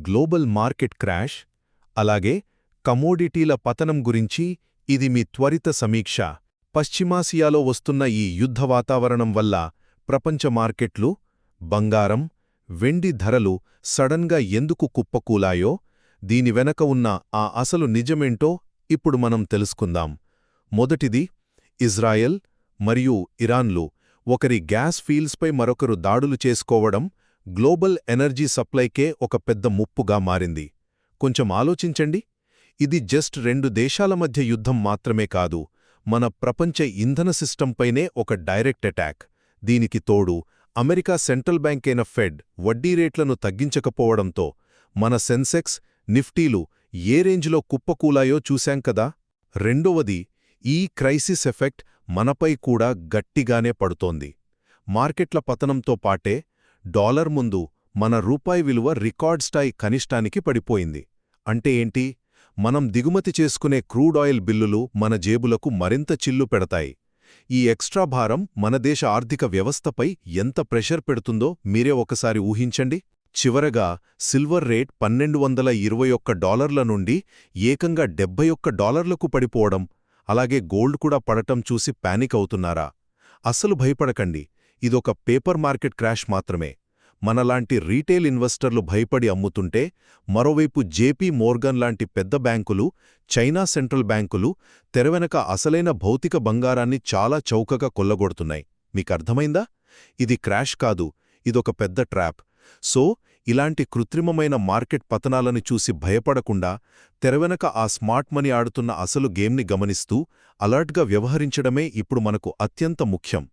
Global market crash, అలాగే కమోడిటీల పతనం గురించి ఇది మీ త్వరిత సమీక్ష. పశ్చిమాసియాలో వస్తున్న ఈ యుద్ధ వాతావరణం వల్ల ప్రపంచ మార్కెట్లు, బంగారం, వెండి ధరలు సడన్గా ఎందుకు కుప్పకూలాయో, దీని వెనక ఉన్న ఆ అసలు నిజమేంటో ఇప్పుడు మనం తెలుసుకుందాం. మొదటిది, ఇజ్రాయెల్ మరియు ఇరాన్లు ఒకరి గ్యాస్ ఫీల్డ్స్పై మరొకరు దాడులు చేసుకోవడం గ్లోబల్ ఎనర్జీ సప్లైకే ఒక పెద్ద ముప్పుగా మారింది. కొంచెం ఆలోచించండి. ఇది జస్ట్ రెండు దేశాల మధ్య యుద్ధం మాత్రమే కాదు, మన ప్రపంచ ఇంధన సిస్టంపైనే ఒక డైరెక్ట్ అటాక్. దీనికి తోడు అమెరికా సెంట్రల్ బ్యాంక్ అయిన ఫెడ్ వడ్డీ రేట్లను తగ్గించకపోవడంతో మన సెన్సెక్స్, నిఫ్టీలు ఏ రేంజ్లో కుప్పకూలాయో చూశాం కదా. రెండవది, ఈ క్రైసిస్ ఎఫెక్ట్ మనపై కూడా గట్టిగానే పడుతోంది. మార్కెట్ల పతనంతో పాటే డాలర్ ముందు మన రూపాయి విలువ రికార్డ్ స్థాయి కనిష్టానికి పడిపోయింది. అంటే ఏంటి? మనం దిగుమతి చేసుకునే క్రూడ్ ఆయిల్ బిల్లులు మన జేబులకు మరింత చిల్లు పెడతాయి. ఈ ఎక్స్ట్రా భారం మన దేశ ఆర్థిక వ్యవస్థపై ఎంత ప్రెషర్ పెడుతుందో మీరే ఒకసారి ఊహించండి. చివరగా సిల్వర్ రేట్ $1221 నుండి ఏకంగా $71కు పడిపోవడం, అలాగే గోల్డ్ కూడా పడటం చూసి పానిక్ అవుతున్నారా? అస్సలు భయపడకండి, ఇదొక పేపర్ మార్కెట్ క్రాష్ మాత్రమే. మనలాంటి రీటైల్ ఇన్వెస్టర్లు భయపడి అమ్ముతుంటే, మరోవైపు జేపీ మోర్గన్ లాంటి పెద్ద బ్యాంకులు, చైనా సెంట్రల్ బ్యాంకులు తెరవెనక అసలైన భౌతిక బంగారాన్ని చాలా చౌకగా కొల్లగొడుతున్నాయి. మీకర్థమైందా? ఇది క్రాష్ కాదు, ఇదొక పెద్ద ట్రాప్. సో, ఇలాంటి కృత్రిమమైన మార్కెట్ పతనాలను చూసి భయపడకుండా, తెరవెనక ఆ స్మార్ట్ మనీ ఆడుతున్న అసలు గేమ్ని గమనిస్తూ అలర్ట్గా వ్యవహరించడమే ఇప్పుడు మనకు అత్యంత ముఖ్యం.